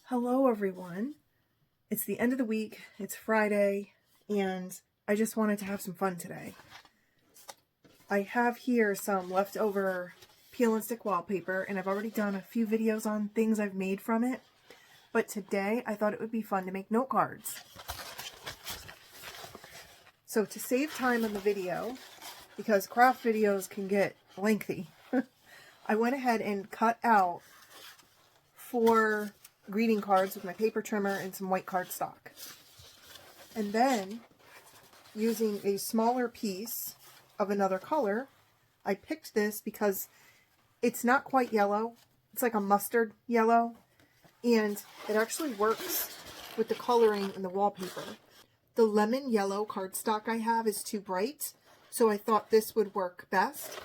Hello everyone. It's the end of the week, it's Friday, and I just wanted to have some fun today. I have here some leftover peel and stick wallpaper, and I've already done a few videos on things I've made from it, but today I thought it would be fun to make note cards. So to save time in the video, because craft videos can get lengthy, I went ahead and cut out 4 greeting cards with my paper trimmer and some white cardstock. And then, using a smaller piece of another color, I picked this because it's not quite yellow. It's like a mustard yellow, and it actually works with the coloring in the wallpaper. The lemon yellow cardstock I have is too bright, so I thought this would work best.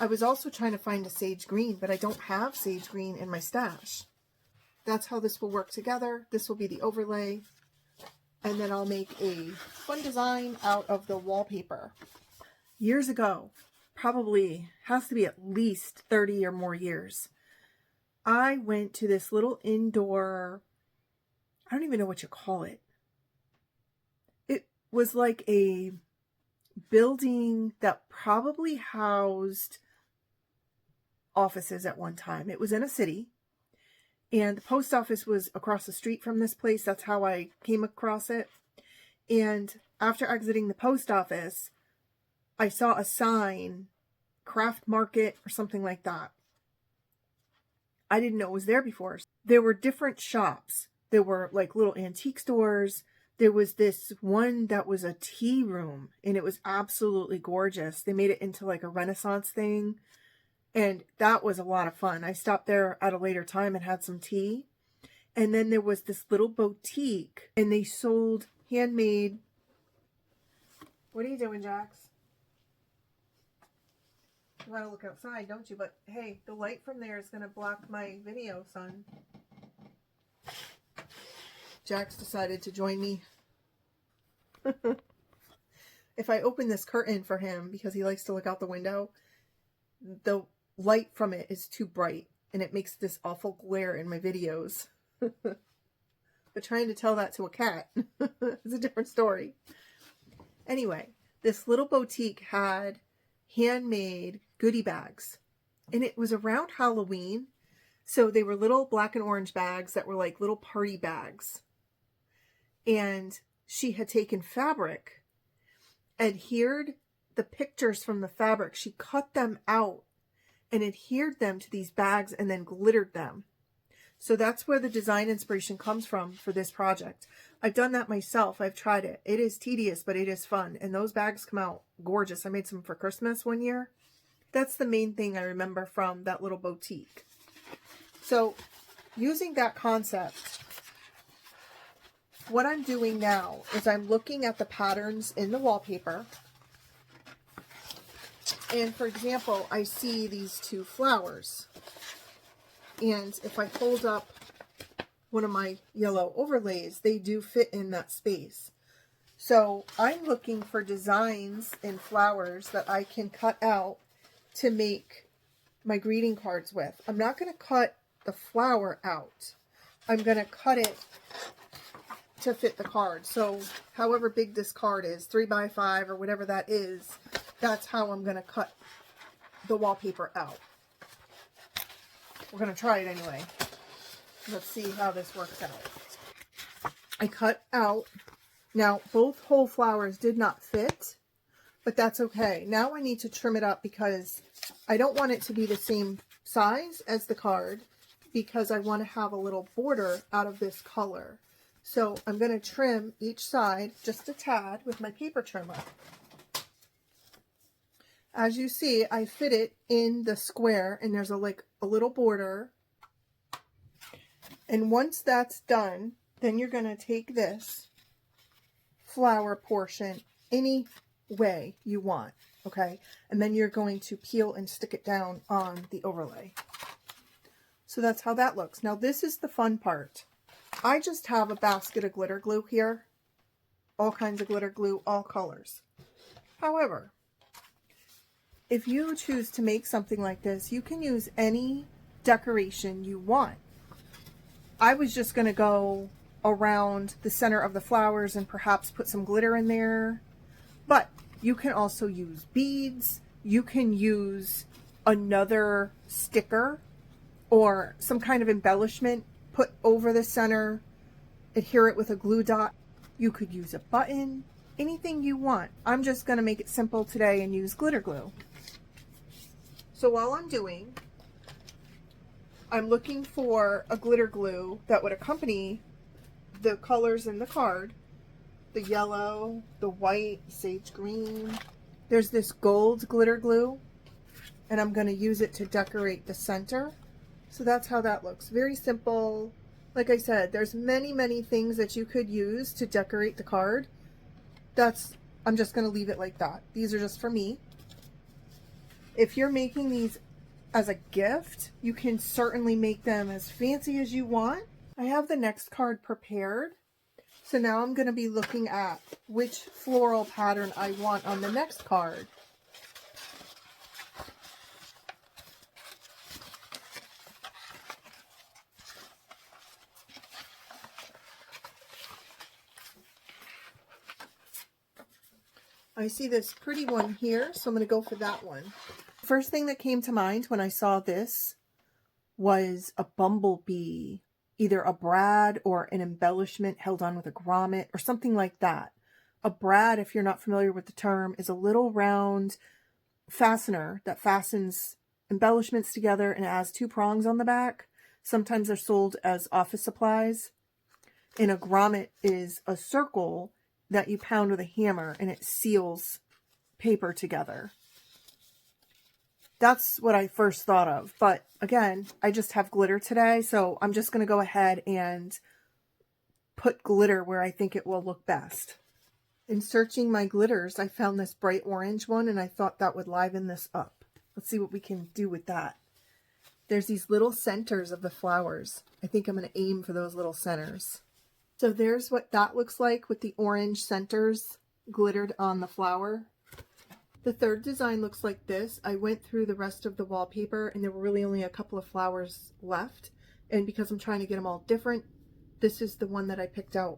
I was also trying to find a sage green, but I don't have sage green in my stash. That's how this will work together. This will be the overlay, and then I'll make a fun design out of the wallpaper. Years ago, probably has to be at least 30 or more years, I went to this little indoor, I don't even know what you call it. It was like a building that probably housed offices at one time. It was in a city. And the post office was across the street from this place. That's how I came across it. And after exiting the post office, I saw a sign, craft market or something like that. I didn't know it was there before. There were different shops. There were like little antique stores. There was this one that was a tea room, and it was absolutely gorgeous. They made it into like a Renaissance thing. And that was a lot of fun. I stopped there at a later time and had some tea. And then there was this little boutique, and they sold handmade... What are you doing, Jax? You want to look outside, don't you? But hey, the light from there is going to block my video, son. Jax decided to join me. If I open this curtain for him, because he likes to look out the window, the light from it is too bright, and it makes this awful glare in my videos. But trying to tell that to a cat is a different story. Anyway, this little boutique had handmade goodie bags, and it was around Halloween, so they were little black and orange bags that were like little party bags. And she had taken fabric, adhered the pictures from the fabric, she cut them out and adhered them to these bags and then glittered them. So that's where the design inspiration comes from for this project. I've done that myself. I've tried it. It is tedious, but it is fun. And those bags come out gorgeous. I made some for Christmas one year. That's the main thing I remember from that little boutique. So using that concept, what I'm doing now is I'm looking at the patterns in the wallpaper. And for example, I see these 2 flowers. And if I hold up one of my yellow overlays, they do fit in that space. So I'm looking for designs and flowers that I can cut out to make my greeting cards with. I'm not going to cut the flower out. I'm going to cut it to fit the card. So however big this card is, 3 by 5 or whatever that is, that's how I'm going to cut the wallpaper out. We're going to try it anyway. Let's see how this works out. I cut out, now both whole flowers did not fit, but that's okay. Now I need to trim it up because I don't want it to be the same size as the card, because I want to have a little border out of this color. So I'm going to trim each side just a tad with my paper trimmer. As you see, I fit it in the square, and there's a little border. And once that's done, then you're going to take this flower portion any way you want, okay? And then you're going to peel and stick it down on the overlay. So that's how that looks. Now this is the fun part. I just have a basket of glitter glue here. All kinds of glitter glue, all colors. However, if you choose to make something like this, you can use any decoration you want. I was just going to go around the center of the flowers and perhaps put some glitter in there. But you can also use beads. You can use another sticker or some kind of embellishment put over the center, adhere it with a glue dot. You could use a button, anything you want. I'm just going to make it simple today and use glitter glue. So while I'm looking for a glitter glue that would accompany the colors in the card. The yellow, the white, sage green. There's this gold glitter glue, and I'm going to use it to decorate the center. So that's how that looks. Very simple. Like I said, there's many things that you could use to decorate the card. I'm just going to leave it like that. These are just for me. If you're making these as a gift, you can certainly make them as fancy as you want. I have the next card prepared. So now I'm going to be looking at which floral pattern I want on the next card. I see this pretty one here, so I'm going to go for that one. First thing that came to mind when I saw this was a bumblebee, either a brad or an embellishment held on with a grommet or something like that. A brad, if you're not familiar with the term, is a little round fastener that fastens embellishments together and it has two prongs on the back. Sometimes they're sold as office supplies. And a grommet is a circle that you pound with a hammer and it seals paper together. That's what I first thought of. But again, I just have glitter today, so I'm just going to go ahead and put glitter where I think it will look best. In searching my glitters, I found this bright orange one, and I thought that would liven this up. Let's see what we can do with that. There's these little centers of the flowers. I think I'm going to aim for those little centers. So there's what that looks like with the orange centers glittered on the flower. The third design looks like this. I went through the rest of the wallpaper and there were really only a couple of flowers left. And because I'm trying to get them all different, this is the one that I picked out.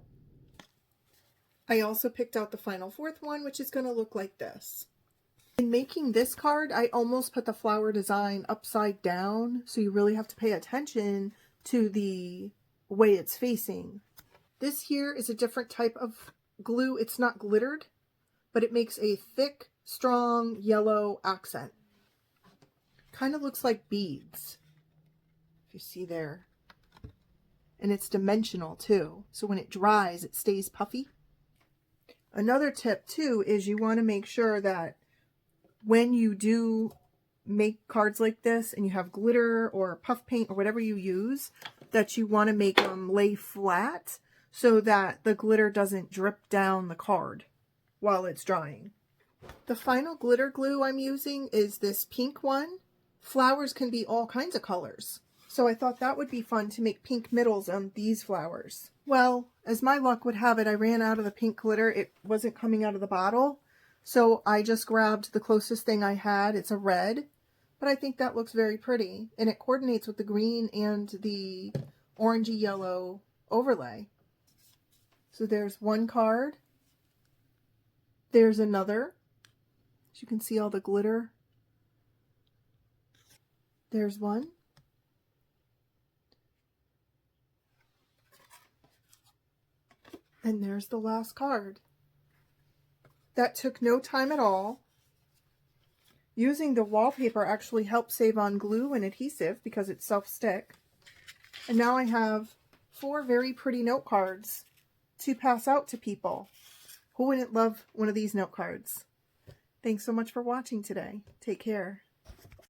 I also picked out the final fourth one, which is going to look like this. In making this card, I almost put the flower design upside down. So you really have to pay attention to the way it's facing. This here is a different type of glue. It's not glittered, but it makes a thick, strong yellow accent. Kind of looks like beads, if you see there. And it's dimensional too, so when it dries it stays puffy. Another tip too is you want to make sure that when you do make cards like this and you have glitter or puff paint or whatever you use, that you want to make them lay flat so that the glitter doesn't drip down the card while it's drying. The final glitter glue I'm using is this pink one. Flowers can be all kinds of colors, so I thought that would be fun to make pink middles on these flowers. Well, as my luck would have it, I ran out of the pink glitter. It wasn't coming out of the bottle, so I just grabbed the closest thing I had. It's a red, but I think that looks very pretty, and it coordinates with the green and the orangey yellow overlay. So there's one card. There's another. As you can see all the glitter. There's one. And there's the last card. That took no time at all. Using the wallpaper actually helps save on glue and adhesive because it's self-stick. And now I have 4 very pretty note cards to pass out to people. Who wouldn't love one of these note cards? Thanks so much for watching today. Take care.